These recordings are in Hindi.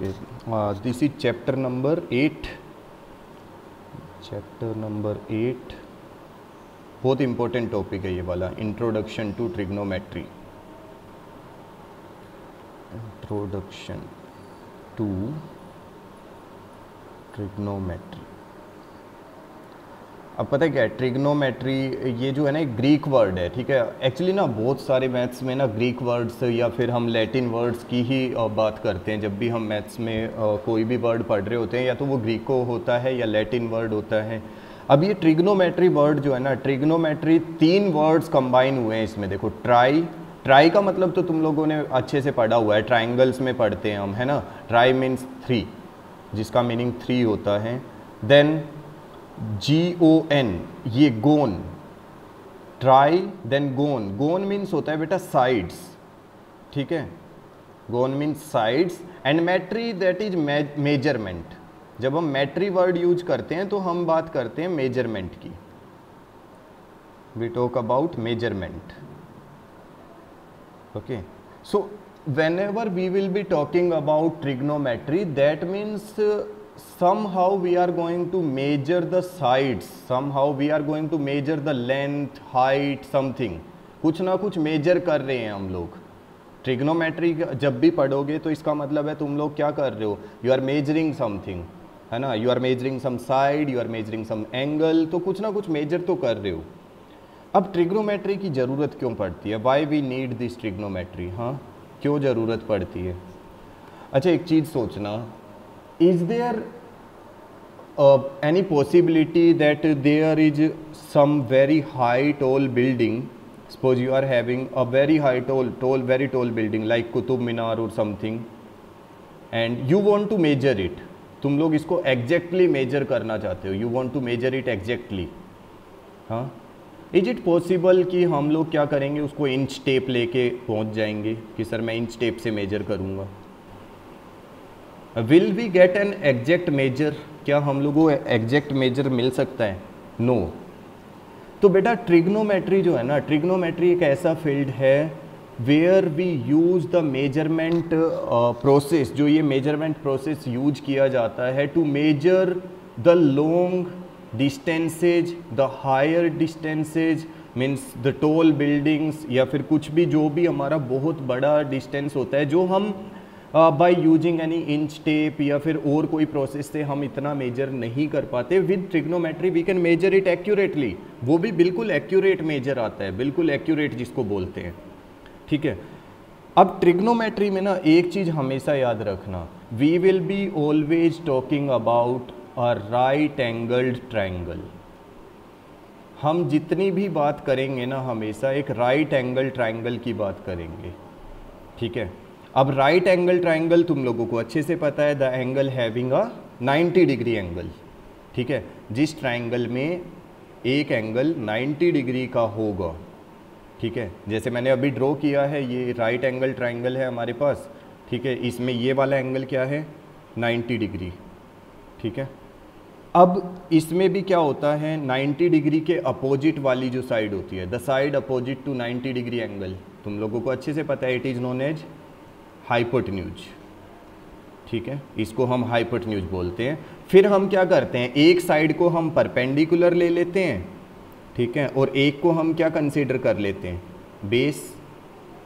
Okay, this is chapter number 8। Chapter number 8 बहुत इंपॉर्टेंट टॉपिक है ये वाला, introduction to trigonometry. Introduction to trigonometry. अब पता है क्या है ट्रिग्नोमेट्री, ये जो है ना एक ग्रीक वर्ड है, ठीक है। एक्चुअली ना बहुत सारे मैथ्स में ना ग्रीक वर्ड्स या फिर हम लैटिन वर्ड्स की ही बात करते हैं। जब भी हम मैथ्स में कोई भी वर्ड पढ़ रहे होते हैं या तो वो ग्रीको होता है या लैटिन वर्ड होता है। अब ये ट्रिग्नोमेट्री वर्ड जो है ना, ट्रिग्नोमेट्री 3 वर्ड्स कंबाइन हुए हैं इसमें। देखो ट्राई का मतलब तो तुम लोगों ने अच्छे से पढ़ा हुआ है, ट्राइंगल्स में पढ़ते हैं हम, है ना। ट्राई मीन्स 3, जिसका मीनिंग 3 होता है। देन GON, ये gon, tri then gon. Gon means होता है बेटा साइड्स, ठीक है। Gon means sides and metry that is measurement. जब हम मेट्री वर्ड यूज करते हैं तो हम बात करते हैं मेजरमेंट की। We talk about measurement, okay. So whenever we will be talking about trigonometry, that means somehow we are going to measure the sides, somehow we are going to measure the length, height, something। कुछ ना कुछ मेजर कर रहे हैं हम लोग। ट्रिग्नोमेट्री जब भी पढ़ोगे तो इसका मतलब है तुम लोग क्या कर रहे हो, यू आर मेजरिंग समथिंग, है ना। You are measuring some side, you are measuring some angle, तो कुछ ना कुछ मेजर तो कर रहे हो। अब ट्रिग्नोमेट्री की ज़रूरत क्यों पड़ती है, why we need this trigonometry, हाँ क्यों ज़रूरत पड़ती है। अच्छा एक चीज़ सोचना, is there any possibility that there is some very high tall building, suppose you are having a very high very tall building like Qutub Minar और something, and you want to measure it. तुम लोग इसको एग्जैक्टली मेजर करना चाहते हो, you want to measure it exactly, हाँ। इज इट पॉसिबल कि हम लोग क्या करेंगे, उसको इंच टेप लेके पहुंच जाएंगे कि सर मैं इंच टेप से मेजर करूंगा। Will we get an exact measure, क्या हम लोगों को एग्जैक्ट मेजर मिल सकता है, नो। तो बेटा ट्रिग्नोमेट्री जो है ना, ट्रिग्नोमेट्री एक ऐसा फील्ड है where we use the measurement process, जो ये मेजरमेंट प्रोसेस यूज किया जाता है to measure the long distances, the higher distances, means the tall buildings, या फिर कुछ भी जो भी हमारा बहुत बड़ा डिस्टेंस होता है जो हम by using any inch tape या फिर और कोई प्रोसेस से हम इतना मेजर नहीं कर पाते। With trigonometry we can measure it accurately, वो भी बिल्कुल एक्यूरेट मेजर आता है, बिल्कुल एक्यूरेट जिसको बोलते हैं, ठीक है। अब ट्रिग्नोमेट्री में ना एक चीज़ हमेशा याद रखना, we will be always talking about a right angled triangle. हम जितनी भी बात करेंगे ना हमेशा एक राइट एंगल ट्रायंगल की बात करेंगे, ठीक है। अब राइट एंगल ट्रायंगल तुम लोगों को अच्छे से पता है, the angle having a 90 degree angle, ठीक है। जिस ट्रायंगल में एक एंगल 90 डिग्री का होगा, ठीक है। जैसे मैंने अभी ड्रॉ किया है, ये राइट एंगल ट्रायंगल है हमारे पास, ठीक है। इसमें ये वाला एंगल क्या है, 90 डिग्री, ठीक है। अब इसमें भी क्या होता है, 90 डिग्री के अपोजिट वाली जो साइड होती है, the side opposite to 90 degree angle, तुम लोगों को अच्छे से पता है, it is known as hypotenuse, ठीक है। इसको हम हाइपोटेन्यूज बोलते हैं। फिर हम क्या करते हैं, एक साइड को हम परपेंडिकुलर ले लेते हैं, ठीक है, और एक को हम क्या कंसीडर कर लेते हैं, बेस,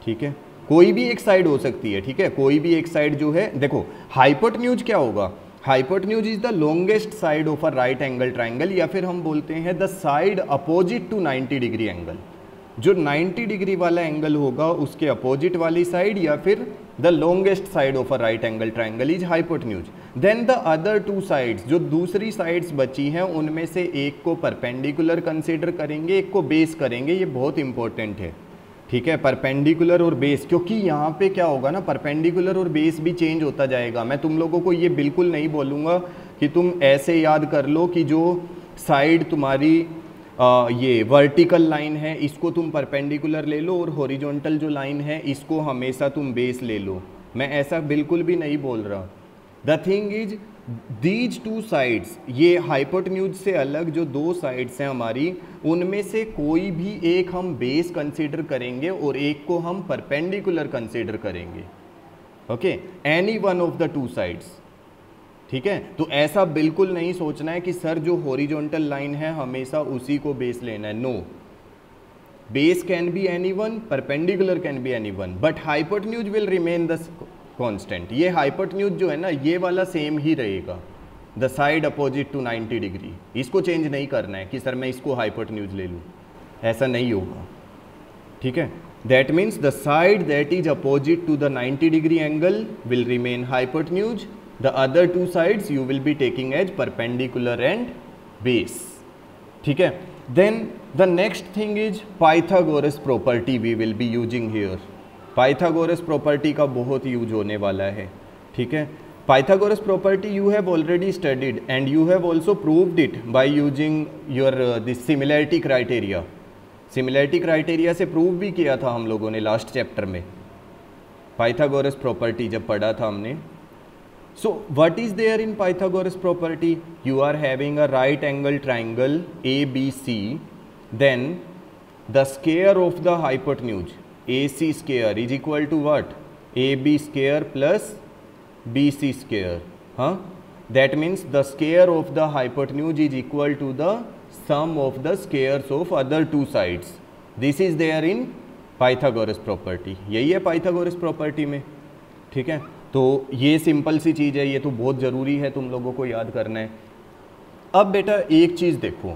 ठीक है। कोई भी एक साइड हो सकती है, ठीक है, कोई भी एक साइड जो है, देखो हाइपोटेन्यूज क्या होगा, hypotenuse is the longest side of a right angle triangle, या फिर हम बोलते हैं the side opposite to 90 degree angle. जो 90 डिग्री वाला एंगल होगा उसके अपोजिट वाली साइड, या फिर the longest side of a right angle triangle is hypotenuse. Then the other 2 sides, जो दूसरी साइड्स बची हैं उनमें से एक को परपेंडिकुलर कंसीडर करेंगे, एक को बेस करेंगे। ये बहुत इंपॉर्टेंट है, ठीक है, परपेंडिकुलर और बेस, क्योंकि यहाँ पे क्या होगा ना, परपेंडिकुलर और बेस भी चेंज होता जाएगा। मैं तुम लोगों को ये बिल्कुल नहीं बोलूँगा कि तुम ऐसे याद कर लो कि जो साइड तुम्हारी ये वर्टिकल लाइन है इसको तुम परपेंडिकुलर ले लो और हॉरिजॉन्टल जो लाइन है इसको हमेशा तुम बेस ले लो। मैं ऐसा बिल्कुल भी नहीं बोल रहा। The thing is these 2 sides, ये हाइपोटेन्यूज से अलग जो 2 साइड्स हैं हमारी, उनमें से कोई भी एक हम बेस कंसीडर करेंगे और एक को हम परपेंडिकुलर कंसीडर करेंगे, okay, any one of the two sides. ठीक है, तो ऐसा बिल्कुल नहीं सोचना है कि सर जो हॉरिजॉन्टल लाइन है हमेशा उसी को बेस लेना है। No, base can be any one, perpendicular can be any one, but hypotenuse will remain the constant. ये हाइपोटेन्यूज जो है ना, ये वाला सेम ही रहेगा, the side opposite to 90 degree. इसको चेंज नहीं करना है कि सर मैं इसको हाइपोटेन्यूज ले लूँ, ऐसा नहीं होगा। ठीक है, that means the side that is opposite to the 90 degree angle will remain hypotenuse, the other two sides you will be taking as perpendicular and base. ठीक है, then the next thing is Pythagoras property we will be using here. Pythagoras property का बहुत यूज होने वाला है। ठीक है, Pythagoras property you have already studied and you have also proved it by using your this similarity criteria. Similarity criteria से प्रूव भी किया था हम लोगों ने लास्ट चैप्टर में, Pythagoras property जब पढ़ा था हमने। So what is there in Pythagoras property? You are having a right angle triangle ABC, then the square of the hypotenuse AC square is equal to what? AB square plus BC square. That means the square of the hypotenuse is equal to the sum of the squares of other two sides. This is there in Pythagoras property. यही है Pythagoras property में। ठीक है, तो ये सिंपल सी चीज़ है, ये तो बहुत ज़रूरी है तुम लोगों को याद करना है। अब बेटा एक चीज़ देखो,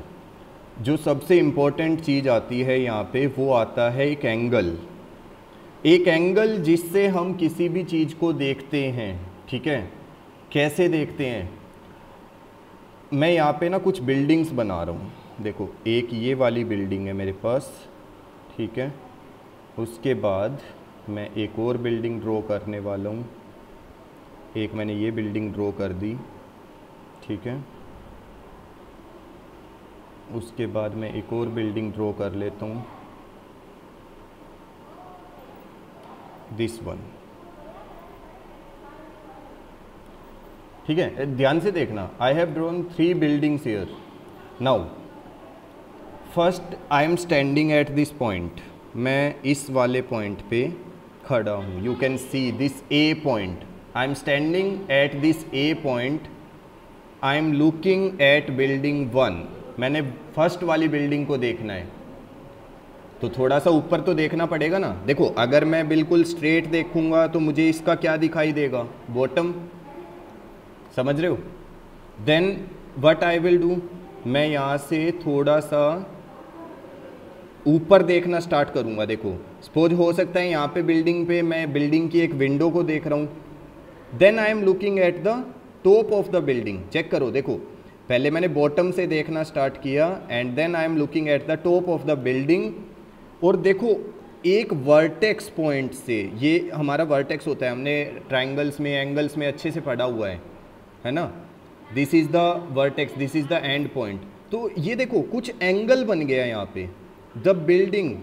जो सबसे इम्पोर्टेंट चीज़ आती है यहाँ पे, वो आता है एक एंगल। एक एंगल जिससे हम किसी भी चीज़ को देखते हैं। ठीक है, कैसे देखते हैं? मैं यहाँ पे ना कुछ बिल्डिंग्स बना रहा हूँ। देखो, एक ये वाली बिल्डिंग है मेरे पास। ठीक है, उसके बाद मैं एक और बिल्डिंग ड्रॉ करने वाला हूँ। एक मैंने ये बिल्डिंग ड्रॉ कर दी। ठीक है, उसके बाद मैं एक और बिल्डिंग ड्रॉ कर लेता हूँ, दिस वन। ठीक है, ध्यान से देखना, I have drawn 3 buildings here. Now first I am standing at this point. मैं इस वाले पॉइंट पे खड़ा हूँ। You can see this A point. I am standing at this A point. I am looking at building 1. मैंने फर्स्ट वाली बिल्डिंग को देखना है, तो थोड़ा सा ऊपर तो देखना पड़ेगा ना। देखो, अगर मैं बिल्कुल स्ट्रेट देखूंगा तो मुझे इसका क्या दिखाई देगा? बॉटम। समझ रहे हो? Then what I will do, मैं यहाँ से थोड़ा सा ऊपर देखना स्टार्ट करूँगा। देखो, सपोज हो सकता है यहाँ पे बिल्डिंग पे मैं बिल्डिंग की एक विंडो को देख रहा हूँ। Then I am looking at the top of the building. Check करो, देखो पहले मैंने बॉटम से देखना स्टार्ट किया and then I am looking at the top of the building. और देखो, एक वर्टेक्स पॉइंट से, ये हमारा वर्टेक्स होता है, हमने ट्राइंगल्स में एंगल्स में अच्छे से पढ़ा हुआ है ना। This is the vertex, this is the end point. तो ये देखो कुछ एंगल बन गया यहाँ पे। The building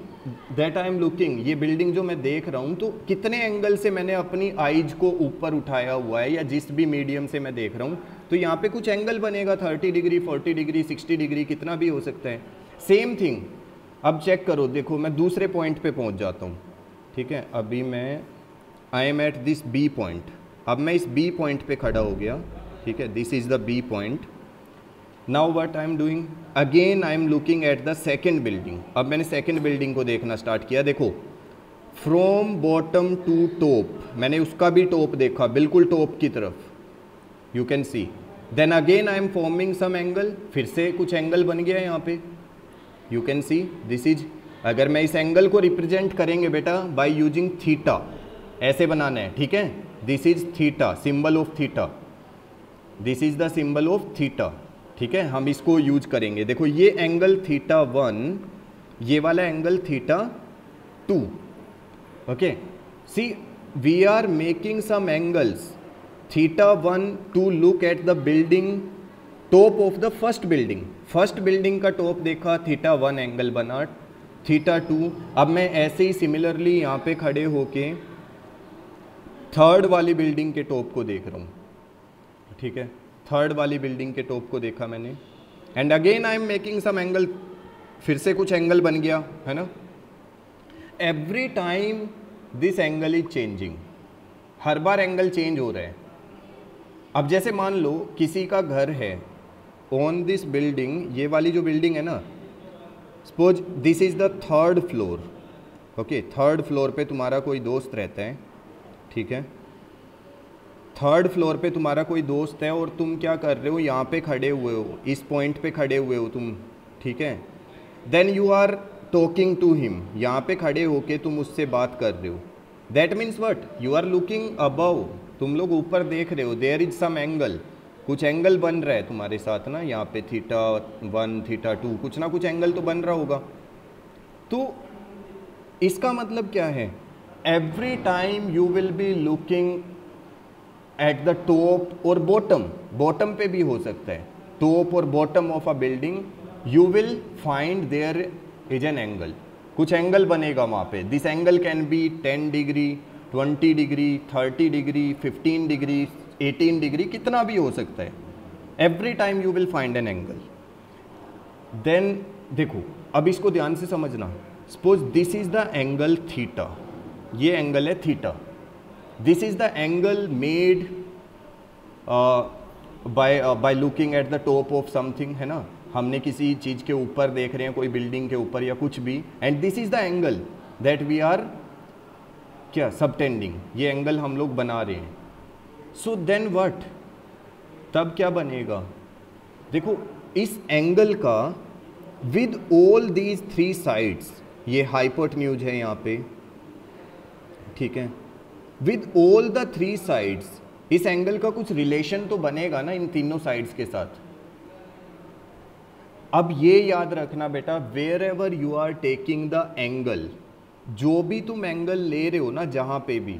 that I am looking, ये बिल्डिंग जो मैं देख रहा हूँ, तो कितने एंगल से मैंने अपनी आइज को ऊपर उठाया हुआ है, या जिस भी मीडियम से मैं देख रहा हूँ, तो यहाँ पे कुछ एंगल बनेगा। 30 डिग्री, 40 डिग्री, 60 डिग्री, कितना भी हो सकता है। सेम थिंग अब चेक करो, देखो मैं दूसरे पॉइंट पे पहुँच जाता हूँ। ठीक है, अभी मैं I am at this B point. अब मैं इस बी पॉइंट पे खड़ा हो गया। ठीक है, this is the B point. Now what I am doing, again I am looking at the second building. अब मैंने सेकेंड बिल्डिंग को देखना स्टार्ट किया। देखो, फ्रॉम बॉटम टू टॉप, मैंने उसका भी टॉप देखा, बिल्कुल टॉप की तरफ, you can see. Then again I am forming some angle, फिर से कुछ एंगल बन गया यहाँ पे, you can see this is. अगर मैं इस एंगल को रिप्रेजेंट करेंगे बेटा बाय यूजिंग थीटा, ऐसे बनाना है। ठीक है, this is theta, symbol of theta, this is the symbol of theta. ठीक है, हम इसको यूज करेंगे। देखो, ये एंगल थीटा 1, ये वाला angle theta 2। Okay, see we are making some angles theta 1 to look at the building top of the first building. First building का टॉप देखा, थीटा 1 एंगल बना, थीटा 2। अब मैं ऐसे ही सिमिलरली यहाँ पे खड़े होके थर्ड वाली बिल्डिंग के टॉप को देख रहा हूँ। ठीक है, थर्ड वाली बिल्डिंग के टॉप को देखा मैंने, and again I am making some angle, फिर से कुछ एंगल बन गया, है ना। Every time this angle is changing. हर बार एंगल चेंज हो रहा है। अब जैसे मान लो किसी का घर है ऑन दिस बिल्डिंग, ये वाली जो बिल्डिंग है ना, suppose this is the 3rd floor, okay 3rd floor पे तुम्हारा कोई दोस्त रहता है, ठीक है, 3rd फ्लोर पे तुम्हारा कोई दोस्त है और तुम क्या कर रहे हो, यहाँ पे खड़े हुए हो, इस पॉइंट पे खड़े हुए हो तुम, ठीक है, then you are talking to him, यहाँ पे खड़े होके तुम उससे बात कर रहे हो, that means what, you are looking above, तुम लोग ऊपर देख रहे हो, देयर इज सम एंगल, कुछ एंगल बन रहा है तुम्हारे साथ ना, यहाँ पे θ1 θ2 कुछ ना कुछ एंगल तो बन रहा होगा। तो इसका मतलब क्या है, every time you will be looking at the top और बॉटम, बॉटम पे भी हो सकता है, टॉप और bottom of a building, you will find there is an angle, कुछ एंगल बनेगा वहाँ पे, this angle can be 10 degree 20 degree 30 degree 15 degree 18 degree, कितना भी हो सकता है, every time you will find an angle. Then देखो अब इसको ध्यान से समझना, suppose this is the angle theta, ये एंगल है theta, this is the angle made by looking at the top of something, है ना, हमने किसी चीज़ के ऊपर देख रहे हैं, कोई बिल्डिंग के ऊपर या कुछ भी, and this is the angle that we are क्या सबटेंडिंग, ये एंगल हम लोग बना रहे हैं। सो देन व्हाट, तब क्या बनेगा, देखो इस एंगल का विद ऑल दीज 3 साइड्स, ये हाइपोटेन्यूज है यहाँ पे, ठीक है, विद ऑल द 3 साइड्स, इस एंगल का कुछ रिलेशन तो बनेगा ना इन तीनों साइड्स के साथ। अब ये याद रखना बेटा, wherever you are taking the angle, जो भी तुम एंगल ले रहे हो ना जहां पे भी,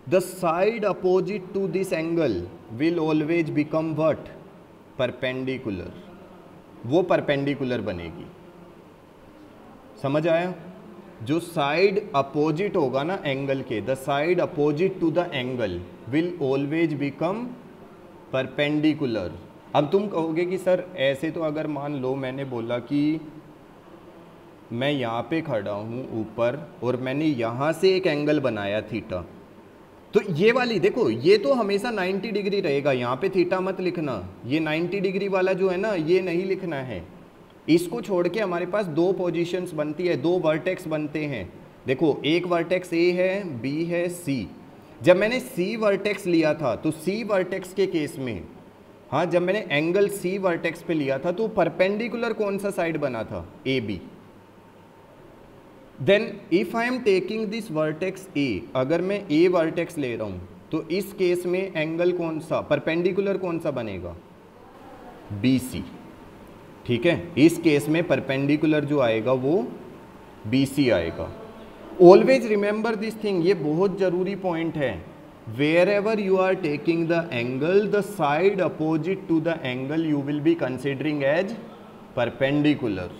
the side opposite to this angle will always become what, perpendicular, वो परपेंडिकुलर बनेगी, समझ आया, जो साइड अपोजिट होगा ना एंगल के, the side opposite to the angle will always become perpendicular. अब तुम कहोगे कि सर ऐसे तो अगर मान लो मैंने बोला कि मैं यहाँ पे खड़ा हूँ ऊपर और मैंने यहाँ से एक एंगल बनाया थीटा, तो ये वाली देखो ये तो हमेशा 90 डिग्री रहेगा, यहाँ पे थीटा मत लिखना, ये 90 डिग्री वाला जो है ना ये नहीं लिखना है, इसको छोड़ के हमारे पास 2 पोजीशंस बनती है, 2 वर्टेक्स बनते हैं। देखो एक वर्टेक्स ए है, बी है, सी, जब मैंने सी वर्टेक्स लिया था तो सी वर्टेक्स के केस में, हाँ जब मैंने एंगल सी वर्टेक्स पे लिया था तो परपेंडिकुलर कौन सा साइड बना था, A B. Then if I am taking this vertex A, अगर मैं ए वर्टेक्स ले रहा हूँ तो इस केस में एंगल कौन सा, परपेंडिकुलर कौन सा बनेगा, बी सी, ठीक है, इस केस में परपेंडिकुलर जो आएगा वो बी सी आएगा। ऑलवेज रिमेंबर दिस थिंग, ये बहुत जरूरी पॉइंट है, wherever you are taking the angle, the side opposite to the angle you will be considering as perpendicular,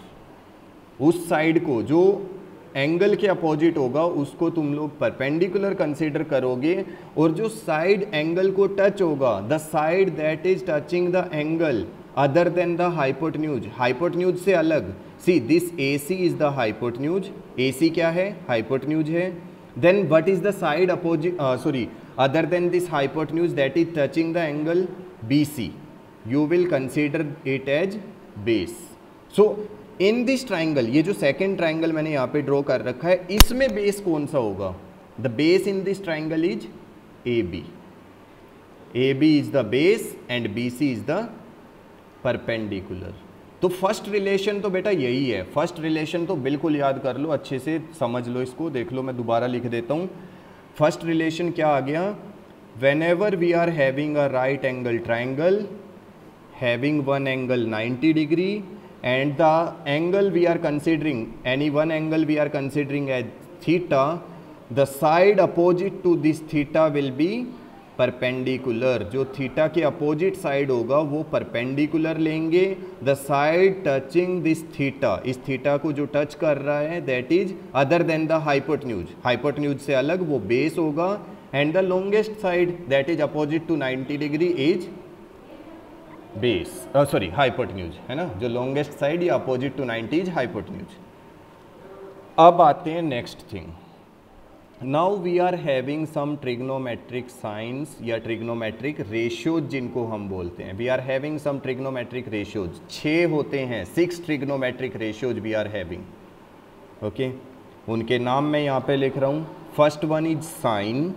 उस साइड को जो एंगल के अपोजिट होगा उसको तुम लोग परपेंडिकुलर कंसीडर करोगे, और जो साइड एंगल को टच होगा, the side that is touching the angle other than the hypotenuse, hypotenuse से अलग, see this AC is the hypotenuse, AC क्या है, हाइपोटेन्यूज है, then what is the side opposite sorry other than this hypotenuse that is touching the angle BC, you will consider it as base. So in this triangle, ये जो सेकेंड ट्राइंगल मैंने यहाँ पे ड्रॉ कर रखा है, इसमें बेस कौन सा होगा, the base in this triangle is AB, AB is the base and BC is the perpendicular. तो फर्स्ट रिलेशन तो बेटा यही है, फर्स्ट रिलेशन तो बिल्कुल याद कर लो, अच्छे से समझ लो इसको, देख लो मैं दोबारा लिख देता हूँ। फर्स्ट रिलेशन क्या आ गया, whenever we are having a right angle triangle having one angle 90 degree and the angle we are considering, any one angle we are considering as theta, the side opposite to this theta will be perpendicular, जो theta के opposite side होगा वो perpendicular लेंगे, the side touching this theta, इस theta को जो touch कर रहा है that is other than the hypotenuse, hypotenuse से अलग वो base होगा, and the longest side that is opposite to 90 degree is base, sorry hypotenuse, है ना, जो लॉन्गेस्ट साइड या अपोजिट टू 90 इज हाइपोटेन्यूज। अब आते हैं next thing, now we are having some trigonometric science या ट्रिग्नोमेट्रिक रेशियोज जिनको हम बोलते हैं। We are having some trigonometric ratios, 6 होते हैं, 6 trigonometric ratios we are having. Okay, उनके नाम मैं यहाँ पे लिख रहा हूँ। फर्स्ट वन इज साइन,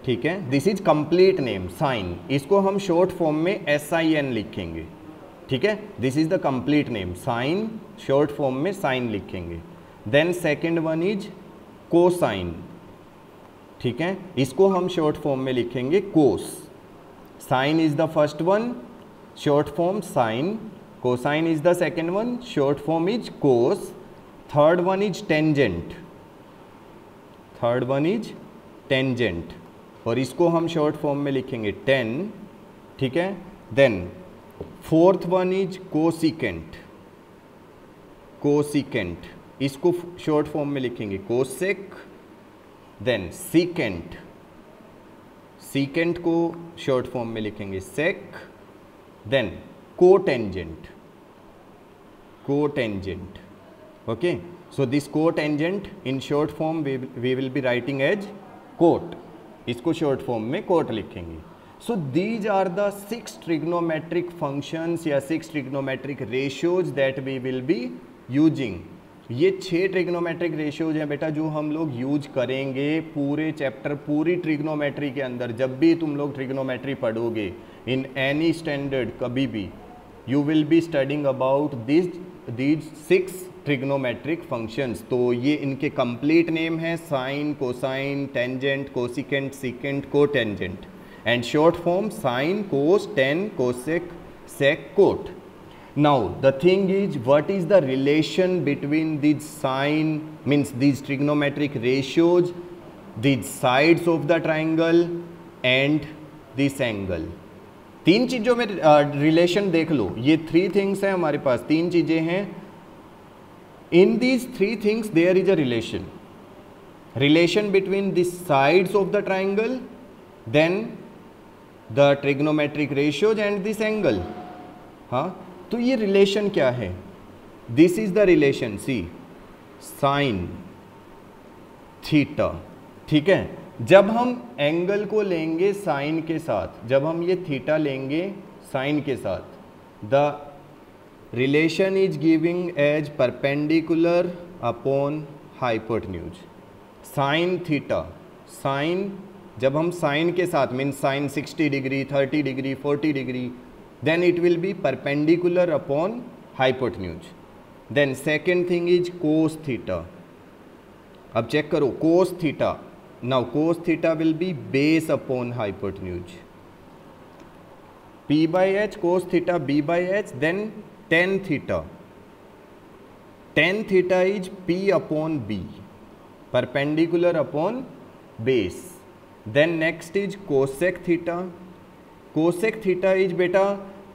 ठीक है, this is complete name sine, इसको हम शॉर्ट फॉर्म में SIN लिखेंगे, ठीक है, this is the complete name sine, short form में साइन लिखेंगे। Then second one is cosine, ठीक है, इसको हम शॉर्ट फॉर्म में लिखेंगे cos. Sine is the first one, short form sine, cosine is the second one, short form is cos. Third one is tangent, third one is tangent, और इसको हम शॉर्ट फॉर्म में लिखेंगे टेन, ठीक है। Then fourth one is cosecant, cosecant, इसको शॉर्ट फॉर्म में लिखेंगे कोसेक। देन सीकेंट, सीकेंट को शॉर्ट फॉर्म में लिखेंगे sec. Then cotangent, cotangent, okay, so this cotangent in short form we will be writing as cot, इसको शॉर्ट फॉर्म में कोट लिखेंगे। So these are the 6 trigonometric functions या 6 trigonometric ratios that we will be using. ये 6 ट्रिग्नोमेट्रिक रेशियोज हैं बेटा जो हम लोग यूज करेंगे पूरे चैप्टर, पूरी ट्रिग्नोमेट्री के अंदर। जब भी तुम लोग ट्रिग्नोमेट्री पढ़ोगे इन एनी स्टैंडर्ड, कभी भी you will be studying about these 6 trigonometric functions. तो ये इनके कंप्लीट नेम है sine, cosine, tangent, cosecant, secant, cotangent, and short form sine, cos, tan, cosec, sec, cot. Now the thing is, what is the relation between these sign, means these trigonometric ratios, these sides of the triangle and this angle? 3 चीज़ों में रिलेशन देख लो, ये 3 थिंग्स हैं हमारे पास, 3 चीज़ें हैं। इन these 3 things there is a relation, relation between the sides of the triangle, then the trigonometric ratios and this angle। हाँ, तो ये रिलेशन क्या है? This is the relation, see sine theta, ठीक है। जब हम एंगल को लेंगे साइन के साथ, जब हम ये थीटा लेंगे साइन के साथ, the relation is giving as perpendicular upon hypotenuse. Sine theta, sine जब हम साइन के साथ mean sine 60 degree, 30 degree, 40 degree, then it will be perpendicular upon hypotenuse. Then second thing is cos theta. अब चेक करो cos theta. Now cos theta will be base upon hypotenuse. P by h, cos theta B by h. Then tan theta. Tan theta is P upon B, perpendicular upon base. Then next is cosec theta. Cosec theta is बेटा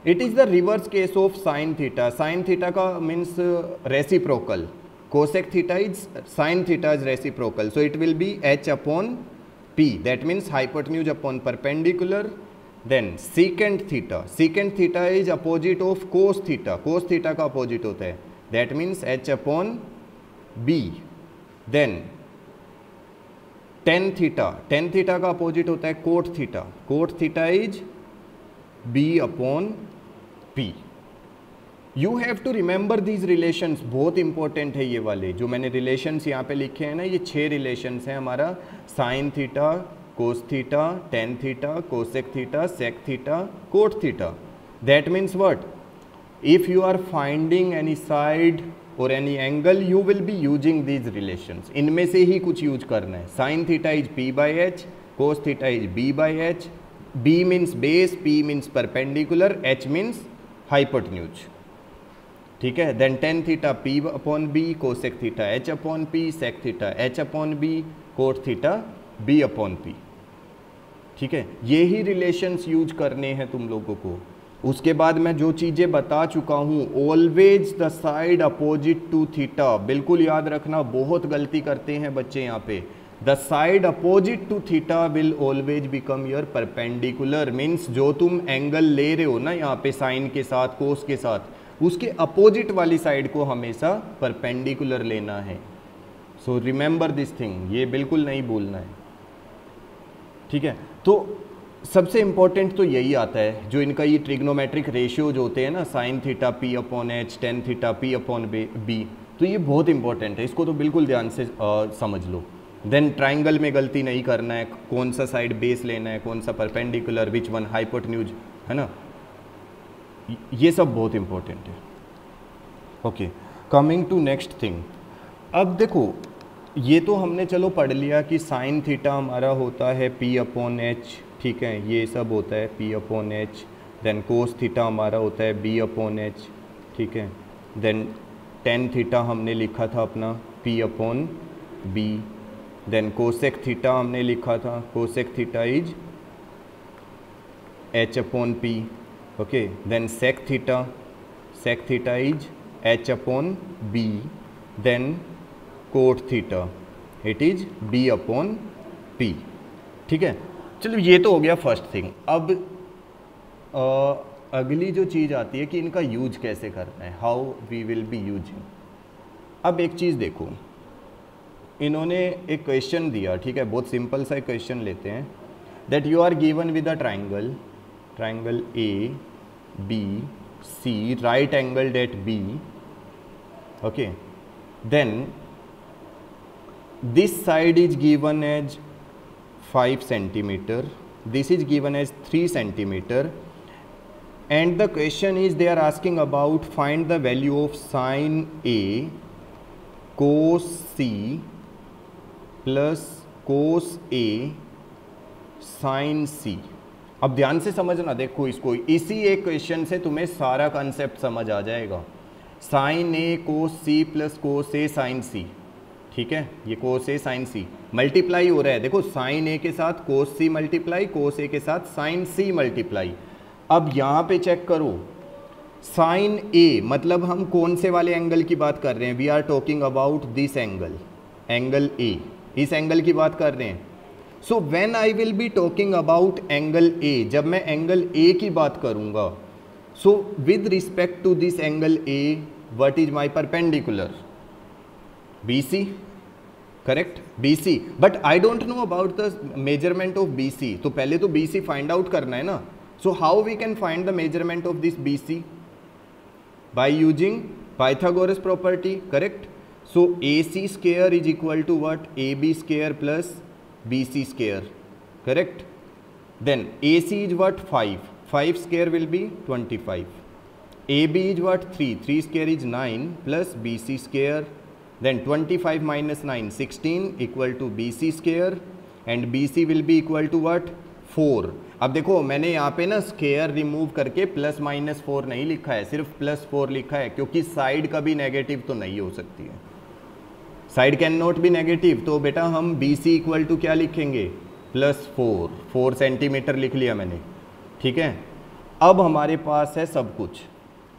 it is the reverse case of sine theta. Sine theta का means reciprocal, cosec theta is sine theta is reciprocal, so it will be h upon p, that means hypotenuse upon perpendicular. Then secant theta, secant theta is opposite of cos theta, cos theta का अपोजिट होता है, that means h upon b। Then tan theta, tan theta का अपोजिट होता है cot theta, cot theta is b upon p। You have to remember these relations, बहुत इंपॉर्टेंट है ये वाले जो मैंने रिलेशंस यहाँ पे लिखे हैं ना, ये 6 रिलेशंस हैं हमारा, sine theta, cos theta, tan theta, cosec theta, sec theta, cot theta. That means what? If you are finding any side और any angle you will be using these relations, इनमें से ही कुछ यूज करना है। Sine theta is p by h, cos theta is b by h, b means base, p means perpendicular, h means hypotenuse, ठीक है। Then tan theta p upon b, cosec theta h upon p, sec theta h upon b, cot theta b upon p, ठीक है। ये ही रिलेशंस यूज करने हैं तुम लोगों को। उसके बाद मैं जो चीज़ें बता चुका हूँ, always the side opposite to theta, बिल्कुल याद रखना, बहुत गलती करते हैं बच्चे यहाँ पे। The side opposite to theta will always become your perpendicular, means जो तुम एंगल ले रहे हो ना यहाँ पे साइन के साथ, कोस के साथ, उसके अपोजिट वाली साइड को हमेशा परपेंडिकुलर लेना है। सो रिमेंबर दिस थिंग, ये बिल्कुल नहीं भूलना है, ठीक है। तो सबसे इंपॉर्टेंट तो यही आता है, जो इनका ये ट्रिग्नोमेट्रिक रेशियोज होते हैं ना, sine theta P upon H, tan theta P upon B, तो ये बहुत इंपॉर्टेंट है, इसको तो बिल्कुल ध्यान से समझ लो। देन ट्राइंगल में गलती नहीं करना है, कौन सा साइड बेस लेना है, कौन सा परपेंडिकुलर, विच वन हाइपोटेन्यूज, है ना, ये सब बहुत इंपॉर्टेंट है। Okay, coming to next thing. अब देखो, ये तो हमने चलो पढ़ लिया कि साइन थीटा हमारा होता है पी अपॉन एच, ठीक है, ये सब होता है P upon H. Then cos theta हमारा होता है बी अपॉन एच, ठीक है। देन टेन थीटा हमने लिखा था अपना P upon B. Then cosec theta हमने लिखा था, cosec theta is H upon P, okay. Then sec theta is H upon B. Then cot theta it is B upon P, ठीक है। चलो ये तो हो गया फर्स्ट थिंग। अब अगली जो चीज़ आती है कि इनका यूज कैसे करना है, how we will be using. अब एक चीज़ देखो, इन्होंने एक क्वेश्चन दिया, ठीक है, बहुत सिंपल सा एक क्वेश्चन लेते हैं, that you are given with a triangle A B C, right angled at B, okay. Then this side is given as 5 centimeter, this is given as 3 centimeter, and the question is they are asking about find the value of sin A cos C plus cos A sin C। अब ध्यान से समझना, देखो इसको, इसी एक क्वेश्चन से तुम्हें सारा कंसेप्ट समझ आ जाएगा। sin A cos C plus cos A sin C, ठीक है, ये कोस ए साइन सी मल्टीप्लाई हो रहा है, देखो साइन ए के साथ कोस सी मल्टीप्लाई, कोस ए के साथ साइन सी मल्टीप्लाई। अब यहाँ पे चेक करो, साइन ए मतलब हम कौन से वाले एंगल की बात कर रहे हैं, we are talking about this angle, angle A, इस एंगल की बात कर रहे हैं। So when I will be talking about angle A, जब मैं एंगल ए की बात करूँगा, so with respect to this angle A what is my perpendicular, BC, correct, BC, but I don't know about the measurement of BC, तो पहले तो BC फाइंड आउट करना है ना। So how we can find the measurement of this BC, by using Pythagoras property, correct. So AC square is equal to what, AB square plus BC square, correct. Then AC is what 5 square will be 25, AB is what 3 square is 9 plus BC square. Then 25 minus 9 16 equal to BC square and BC will be equal to what 4। अब देखो मैंने यहाँ पे ना स्क्वायर रिमूव करके प्लस माइनस 4 नहीं लिखा है, सिर्फ प्लस 4 लिखा है, क्योंकि साइड कभी नेगेटिव तो नहीं हो सकती है, side can not be negative. तो बेटा हम BC इक्वल टू क्या लिखेंगे, प्लस 4 सेंटीमीटर लिख लिया मैंने, ठीक है। अब हमारे पास है सब कुछ।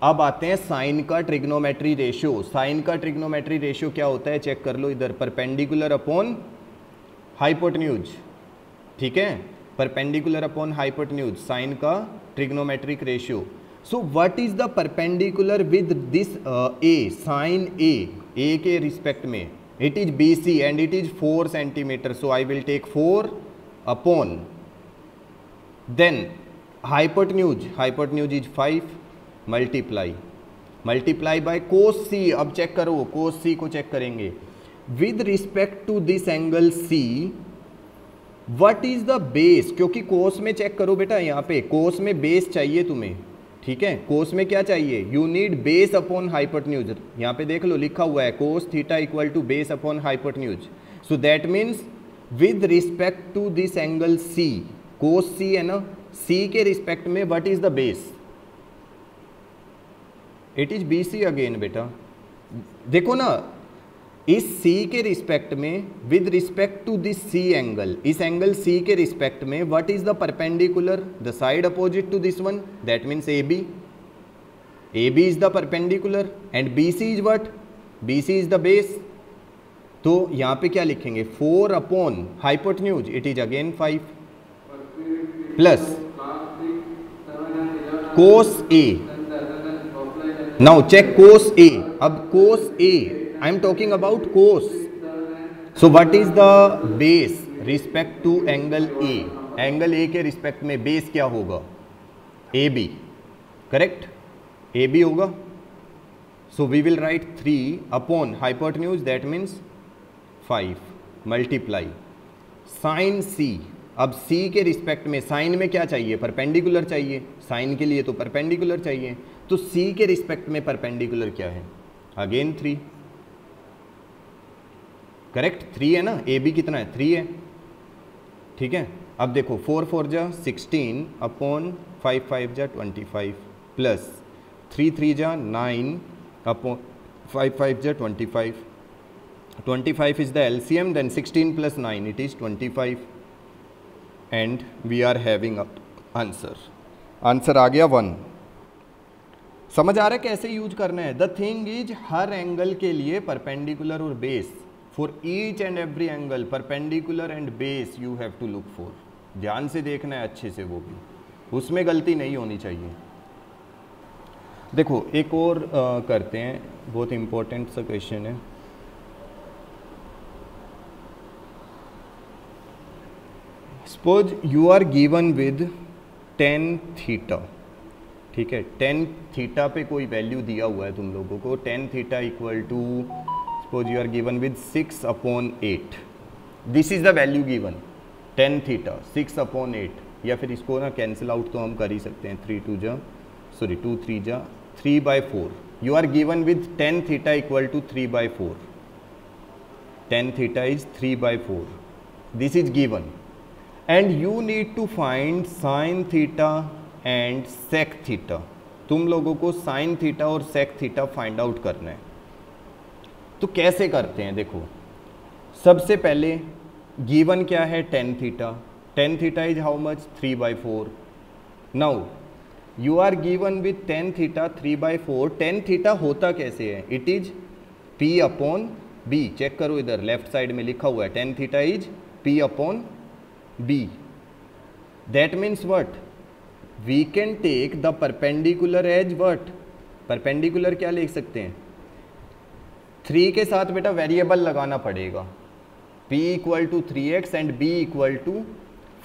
अब आते हैं साइन का ट्रिग्नोमेट्री रेशियो। साइन का ट्रिग्नोमेट्री रेशियो क्या होता है, चेक कर लो इधर, परपेंडिकुलर अपॉन हाइपोटेन्यूज, ठीक है, परपेंडिकुलर अपॉन हाइपोटेन्यूज, साइन का trigonometric ratio. So what is the perpendicular with this A, sine A के रिस्पेक्ट में, it is BC and it is 4 centimetre, so I will take 4 upon, then hypotenuse is 5 multiply by cos C. अब चेक करो, कोस सी को चेक करेंगे, with respect to this angle C what is the base, क्योंकि कोस में चेक करो बेटा, यहाँ पे कोस में बेस चाहिए तुम्हें, ठीक है, कोस में क्या चाहिए, you need base upon hypotenuse. यहाँ पे देख लो लिखा हुआ है cos theta equal to base upon hypotenuse. So that means with respect to this angle C, cos C है ना, सी के रिस्पेक्ट में what is the base, it is BC again बेटा। देखो ना, इस C के रिस्पेक्ट में with respect to this C angle, इस एंगल C के रिस्पेक्ट में what is the perpendicular, the side opposite to this one, that means AB is the perpendicular and BC is what, BC is the base. तो यहाँ पे क्या लिखेंगे, 4 upon hypotenuse, it is again 5 plus cos A। Now check cos A, अब cos A, I am talking about cos, so what is the base respect to angle A? Angle A के रिस्पेक्ट में बेस क्या होगा? A B, correct? A B होगा. So we will write 3 upon hypotenuse, that means 5 multiply sine C. अब सी के रिस्पेक्ट में साइन में क्या चाहिए? परपेंडिकुलर चाहिए. साइन के लिए तो परपेंडिकुलर चाहिए. तो सी के रिस्पेक्ट में परपेंडिकुलर क्या है? Again 3, correct? 3 है ना. ए बी कितना है? 3 है. ठीक है. अब देखो 4 4 जा 16 अपॉन 5 5 जा 25 प्लस 3 3 जा 9 अपॉन 5 5 जा 25. 25 is the LCM, then 16 plus 9, it is 25 and we are having a answer. Answer आ गया 1. समझ आ रहा है कैसे यूज करना है? द थिंग इज हर एंगल के लिए परपेंडिकुलर और base, for each and every angle perpendicular and base you have to look for. ध्यान से देखना है अच्छे से, वो भी उसमें गलती नहीं होनी चाहिए. देखो एक और करते हैं, बहुत इंपॉर्टेंट सा क्वेश्चन है. Suppose you are given with tan theta. ठीक है, tan थीटा पे कोई वैल्यू दिया हुआ है तुम लोगों को. tan theta equal to suppose you are given with 6 upon 8. This is the value given, tan theta 6 upon 8. या फिर इसको ना कैंसिल आउट तो हम कर ही सकते हैं. 2 3 जा 3/4. You are given with tan theta equal to 3/4. tan theta is 3/4. This is given and you need to find sin theta and sec theta. तुम लोगों को sin theta और sec theta फाइंड आउट करना है. तो कैसे करते हैं? देखो सबसे पहले गिवन क्या है? tan theta. tan theta is how much? 3/4. now you are given with tan theta 3/4. tan theta होता कैसे है? it is p upon b. Check करो इधर लेफ्ट साइड में लिखा हुआ है tan theta is p upon B. That means what? We can take the perpendicular as what? Perpendicular क्या लिख सकते हैं? 3 के साथ बेटा वेरिएबल लगाना पड़ेगा. P equal to 3x and B equal to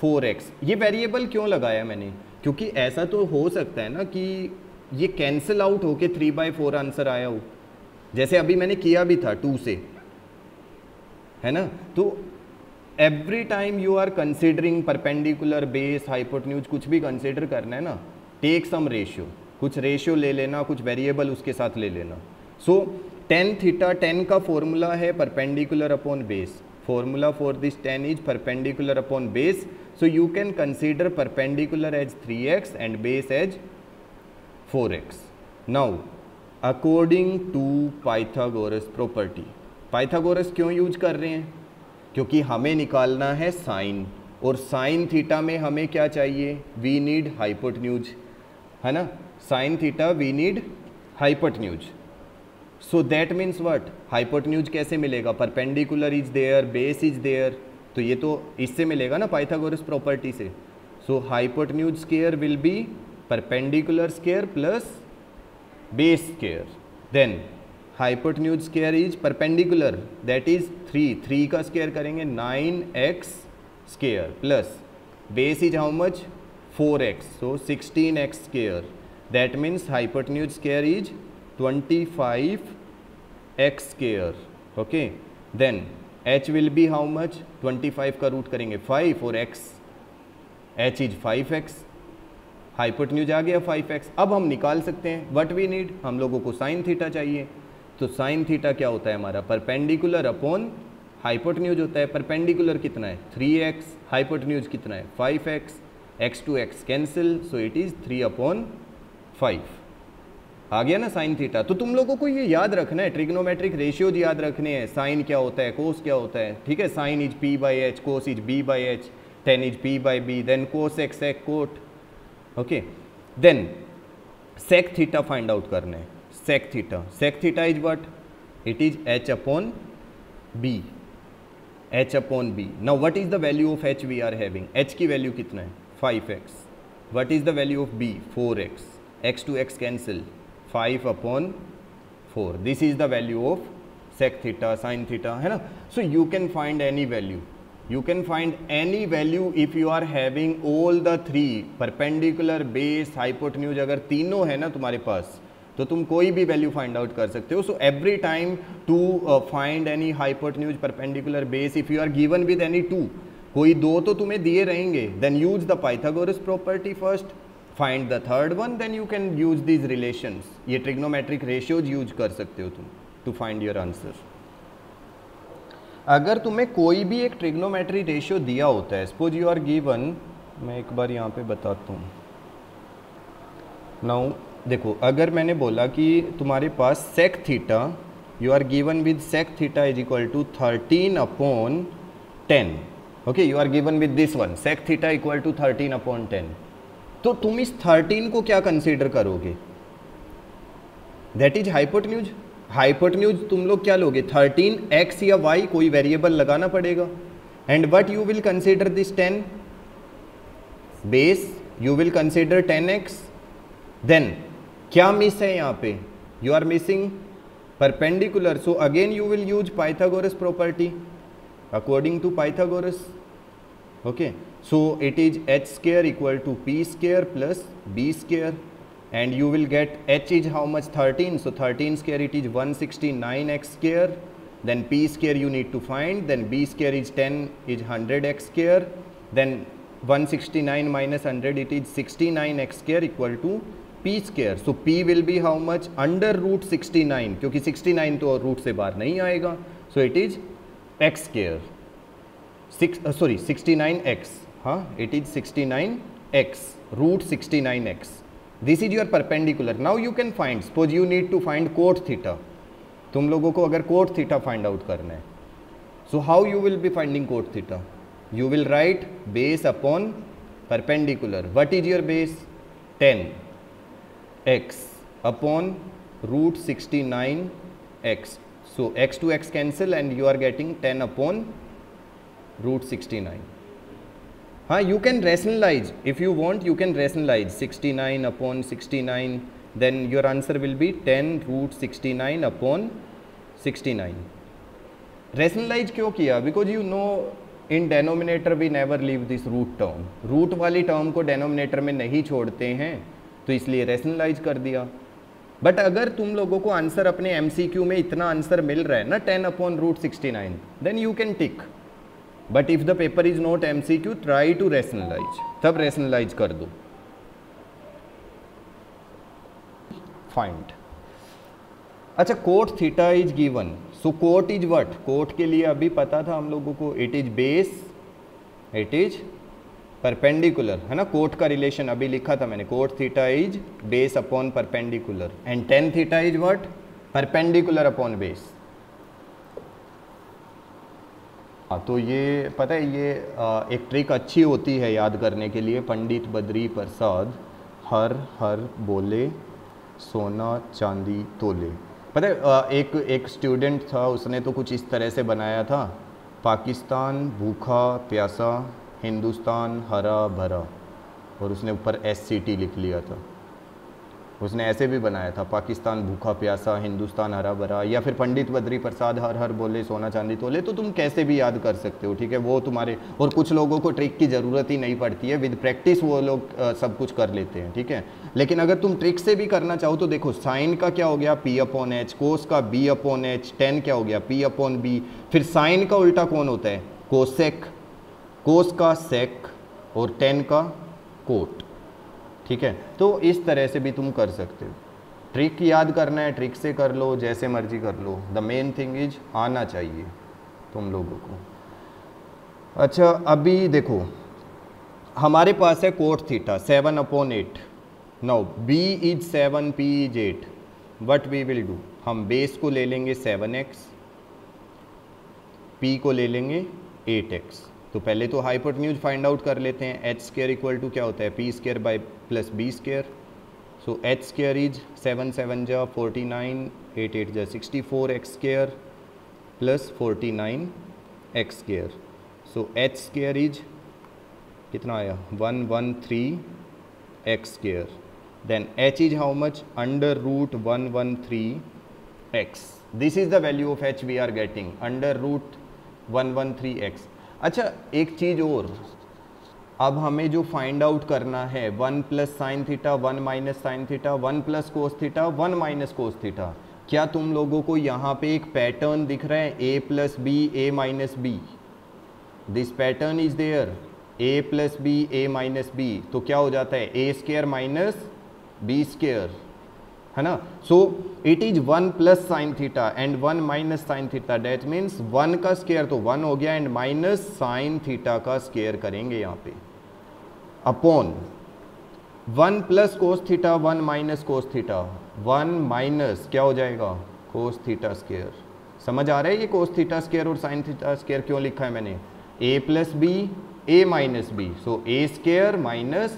4x. ये वेरिएबल क्यों लगाया मैंने? क्योंकि ऐसा तो हो सकता है ना कि ये कैंसिल आउट होके 3/4 आंसर आया हो, जैसे अभी मैंने किया भी था 2 से, है ना. तो every time you are considering perpendicular, base, hypotenuse, कुछ भी कंसिडर करना है ना, टेक सम रेशियो. कुछ रेशियो ले लेना, कुछ वेरिएबल उसके साथ ले लेना. सो tan थीटा, tan का फॉर्मूला है perpendicular upon base. Formula for this tan is perpendicular upon base. So you can consider perpendicular as 3x and base as 4x. Now according to Pythagoras property. Pythagoras क्यों यूज कर रहे हैं? क्योंकि हमें निकालना है साइन, और साइन थीटा में हमें क्या चाहिए? वी नीड हाइपोटेन्यूज, है ना. Sine theta we need hypotenuse. So that means what? Hypotenuse कैसे मिलेगा? Perpendicular is there, base is there. तो ये तो इससे मिलेगा ना पाइथागोरस प्रॉपर्टी से. So hypotenuse square will be perpendicular square plus base square. Then hypotenuse square is perpendicular, that is 3 का स्क्वायर करेंगे 9x square plus base is how much? 4x. So 16x square. That means hypotenuse square is 25x square. Okay. Then h will be how much? 25 का रूट करेंगे 5 और x, h is 5x. Hypotenuse आ गया 5x. अब हम निकाल सकते हैं व्हाट वी नीड. हम लोगों को साइन थीटा चाहिए. तो साइन थीटा क्या होता है हमारा? परपेंडिकुलर अपॉन हाइपोटेन्यूज होता है. परपेंडिकुलर कितना है? 3x. हाइपोटेन्यूज कितना है? 5x. x to x cancel, so it is 3/5. आ गया ना साइन थीटा. तो तुम लोगों को ये याद रखना है, ट्रिग्नोमेट्रिक रेशियोज याद रखने हैं. साइन क्या होता है, कोस क्या होता है. ठीक है, sine is p/h, cos is b/h, tan is p/b, then cos x sec cot. Okay. Then sec theta find out करना है. sec theta. Sec theta is what? It is h upon b. h upon b. Now what is the value of h we are having? h की वैल्यू कितना है? 5x. What is the value of b? 4x. x to x cancel. 5/4. This is the value of sec theta, sin theta, है ना. So you can find any value. You can find any value if you are having all the three, perpendicular, base, hypotenuse. अगर तीनों है ना तुम्हारे पास तो तुम कोई भी वैल्यू फाइंड आउट कर सकते हो. So every time to find any hypotenuse, perpendicular, base, if you are given with any two, कोई दो तो तुम्हें दिए रहेंगे, then use the Pythagoras property first, find the third one, then you can use these relations. ये ट्रिग्नोमेट्रिक रेशियोज यूज कर सकते हो तुम टू फाइंड योर आंसर. अगर तुम्हें कोई भी एक ट्रिग्नोमेट्री रेशियो दिया होता है, सपोज यू आर गिवन, मैं एक बार यहाँ पे बताता हूँ. नाउ देखो, अगर मैंने बोला कि तुम्हारे पास sec theta, you are given with sec theta is equal to 13/10. Okay, you are given with this one, sec theta equal to 13/10. तो तुम इस 13 को क्या कंसीडर करोगे? That is hypotenuse. हाइपोटेन्यूज तुम लोग क्या लोगे? 13 x या y, कोई वेरिएबल लगाना पड़ेगा. And what you will consider this 10? Base, you will consider 10x. Then क्या मिस है यहाँ पे? You are missing perpendicular. So again you will use Pythagoras property according to Pythagoras. Okay, so it is h square equal to p square plus b square, and you will get h is how much? 13. So 13 square it is 169x square. Then p square you need to find. Then b square is 10 is 100x square. Then 169 minus 100 it is 69x square equal to p square. So p will be how much? Under root 69, क्योंकि 69 तो रूट से बाहर नहीं आएगा. So it is x square. 69x. हाँ, it is 69x, root 69x. This is your perpendicular. Now you can find, suppose you need to find cot theta. तुम लोगों को अगर cot theta find out करना है, so how you will be finding cot theta? You will write base upon perpendicular. What is your base? 10x upon root 69x. So x to x cancel and you are getting 10 upon root 69. हाँ, you can rationalize if you want. You can rationalize 69 upon 69. Then your answer will be 10 root 69 upon 69. Rationalize क्यों किया? Because you know in denominator we never leave this root term. Root वाली टर्म को डेनोमिनेटर में नहीं छोड़ते हैं, तो इसलिए rationalize कर दिया. बट अगर तुम लोगों को आंसर अपने MCQ में इतना आंसर मिल रहा है ना 10 upon root 69, then you can tick. But if the paper is not MCQ, try to rationalize, तब रैशनलाइज कर दो. फाइंड. अच्छा, cot theta is given. So cot is what? Cot के लिए अभी पता था हम लोगों को, it is base, it is perpendicular, है ना. कोट का रिलेशन अभी लिखा था मैंने, cot theta is base upon perpendicular and tan theta is what? Perpendicular upon base. तो ये पता है, ये एक ट्रिक अच्छी होती है याद करने के लिए. पंडित बद्री प्रसाद हर हर बोले सोना चांदी तोले. पता है एक स्टूडेंट था, उसने तो कुछ इस तरह से बनाया था, पाकिस्तान भूखा प्यासा, हिंदुस्तान हरा भरा, और उसने ऊपर SCT लिख लिया था. उसने ऐसे भी बनाया था, पाकिस्तान भूखा प्यासा, हिंदुस्तान हरा भरा, या फिर पंडित बद्री प्रसाद हर हर बोले सोना चांदी तोले. तो तुम कैसे भी याद कर सकते हो, ठीक है. वो तुम्हारे, और कुछ लोगों को ट्रिक की ज़रूरत ही नहीं पड़ती है, विद प्रैक्टिस वो लोग सब कुछ कर लेते हैं, ठीक है. लेकिन अगर तुम ट्रिक से भी करना चाहो तो देखो, साइन का क्या हो गया? P/H, कोस का B/H, टेन क्या हो गया? P/B. फिर साइन का उल्टा कौन होता है? कोसेक. कोस का सेक और टेन का कोट, ठीक है. तो इस तरह से भी तुम कर सकते हो. ट्रिक याद करना है, ट्रिक से कर लो, जैसे मर्जी कर लो. द मेन थिंग इज आना चाहिए तुम लोगों को. अच्छा, अभी देखो हमारे पास है cot theta 7/8. Now b is 7, p is 8. What we will do? हम बेस को ले लेंगे 7x, p को ले लेंगे 8x. तो पहले तो हाइपोटेन्यूज फाइंड आउट कर लेते हैं. h स्क्वायर इक्वल टू क्या होता है? p square by plus b square. So h square is 7 7 जा 49, 8 8 जा 64 x square plus 49 x square. So h square is कितना आया? 113 x square. Then h is how much? Under root 113 x. This is the value of h we are getting under root 113x. अच्छा एक चीज और, अब हमें जो फाइंड आउट करना है 1 plus sine theta 1 minus sine theta 1 plus cos theta 1 minus cos theta. क्या तुम लोगों को यहाँ पे एक पैटर्न दिख रहा है a plus b a minus b? This pattern is there, a plus b a minus b. तो क्या हो जाता है a square minus b square, है ना. So it is 1 plus sine theta and 1 minus sine theta. That means 1 का स्क्वायर तो 1 हो गया एंड माइनस साइन थीटा का स्क्वायर करेंगे यहाँ पे upon 1 plus cos theta 1 minus cos theta 1 minus क्या हो जाएगा कोस थीटा स्क्वायर. समझ आ रहा है ये कोस थीटा स्क्वायर और साइन थीटा स्क्वायर क्यों लिखा है मैंने? a plus b a minus b, so a square minus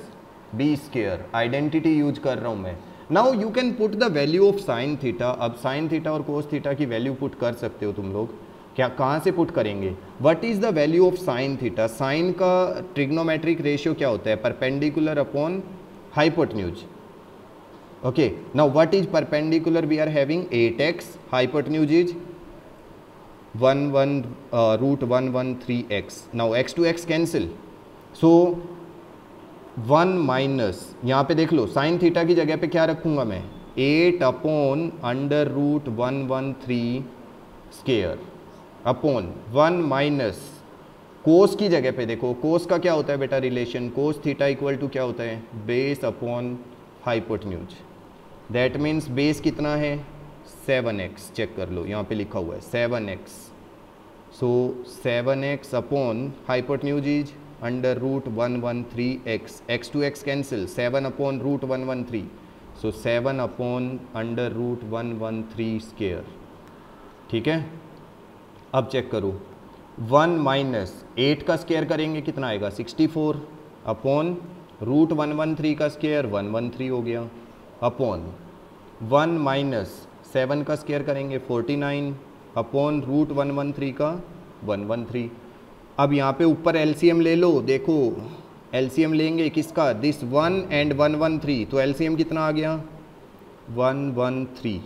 b square. Identity use कर रहा हूँ मैं. Now you can put the value of sine theta. अब साइन थीटा और कोस थीटा की वैल्यू पुट कर सकते हो तुम लोग. क्या कहाँ से पुट करेंगे? What is the value of sine theta? Sine का ट्रिग्नोमेट्रिक रेशियो क्या होता है? Perpendicular upon hypotenuse. Okay, now what is perpendicular? We are having 8x, hypotenuse is 1 root 113x. Now x to x cancel, so 1 minus, यहाँ पे देख लो साइन थीटा की जगह पे क्या रखूंगा मैं? 8 upon under root 113 square upon 1 minus cos की जगह पे देखो, कोस का क्या होता है बेटा relation? Cos theta equal to क्या होता है? Base upon hypotenuse. That means base कितना है? 7x. चेक कर लो यहाँ पे लिखा हुआ है 7x. So 7x upon hypotenuse is under root 113x. x to x cancel, 7 upon root 113, so 7 upon under root 113 square. ठीक है, अब चेक करो 1 माइनस 8 का स्क्वायर करेंगे कितना आएगा? 64 अपॉन रूट 113 का स्क्वायर 113 हो गया अपॉन 1 माइनस 7 का स्क्वायर करेंगे 49 अपॉन रूट 113 का 113. अब यहाँ पे ऊपर एलसीएम ले लो. देखो एलसीएम लेंगे किसका? दिस 1 एंड 113, तो एलसीएम कितना आ गया? 113.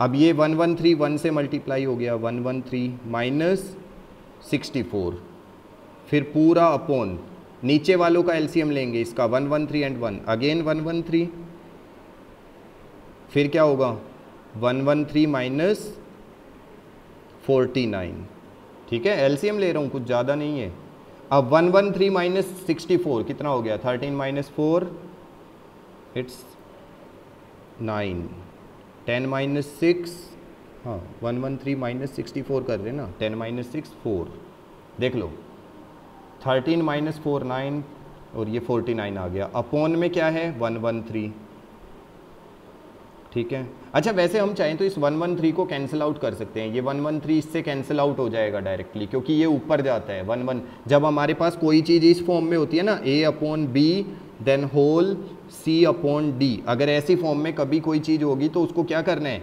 अब ये 113 1 से मल्टीप्लाई हो गया 113 माइनस 64, फिर पूरा अपॉन नीचे वालों का एलसीएम लेंगे इसका 113 एंड 1 अगेन 113, फिर क्या होगा 113 माइनस 49. ठीक है, एलसीएम ले रहा हूँ, कुछ ज़्यादा नहीं है. अब 113 माइनस 64 कितना हो गया? 13 माइनस 4 इट्स 9, 10 माइनस 6, हाँ 113 माइनस 64 कर रहे ना, 10 माइनस 6 4. देख लो 13 माइनस 4 9 और ये 49 आ गया. अपॉन में क्या है? 113. ठीक है. अच्छा वैसे हम चाहें तो इस 113 को कैंसिल आउट कर सकते हैं. ये 113 इससे कैंसिल आउट हो जाएगा डायरेक्टली, क्योंकि ये ऊपर जाता है 1 जब हमारे पास कोई चीज़ इस फॉर्म में होती है ना, a upon B then whole c upon d. अगर ऐसी फॉर्म में कभी कोई चीज़ होगी तो उसको क्या करना है?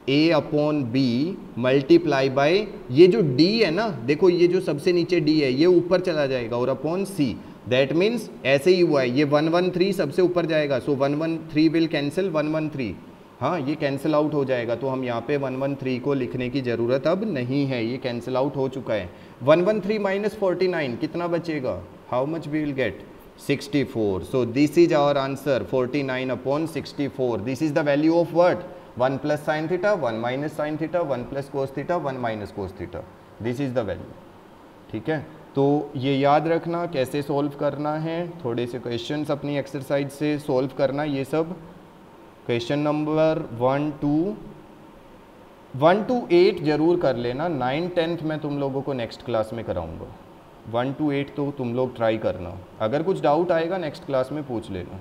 a upon b multiply by ये जो d है ना, देखो ये जो सबसे नीचे d है ये ऊपर चला जाएगा और अपॉन c. दैट मीन्स ऐसे ही हुआ है, ये 113 सबसे ऊपर जाएगा, सो 113 विल कैंसिल 113. हाँ ये कैंसिल आउट हो जाएगा, तो हम यहाँ पे 113 को लिखने की ज़रूरत अब नहीं है, ये कैंसिल आउट हो चुका है. 113 माइनस 49 कितना बचेगा? How much we will get? 64. So this is our answer 49 upon 64. This is the value of what? 1 plus sine theta 1 minus sine theta 1 plus cos theta 1 minus cos theta. This is the value. ठीक है, तो ये याद रखना कैसे सॉल्व करना है. थोड़े से क्वेश्चंस अपनी एक्सरसाइज से सॉल्व करना. ये सब क्वेश्चन नंबर 1 to 8 जरूर कर लेना. 9 10th मैं तुम लोगों को नेक्स्ट क्लास में कराऊंगा. 1 to 8 तो तुम लोग ट्राई करना. अगर कुछ डाउट आएगा नेक्स्ट क्लास में पूछ लेना.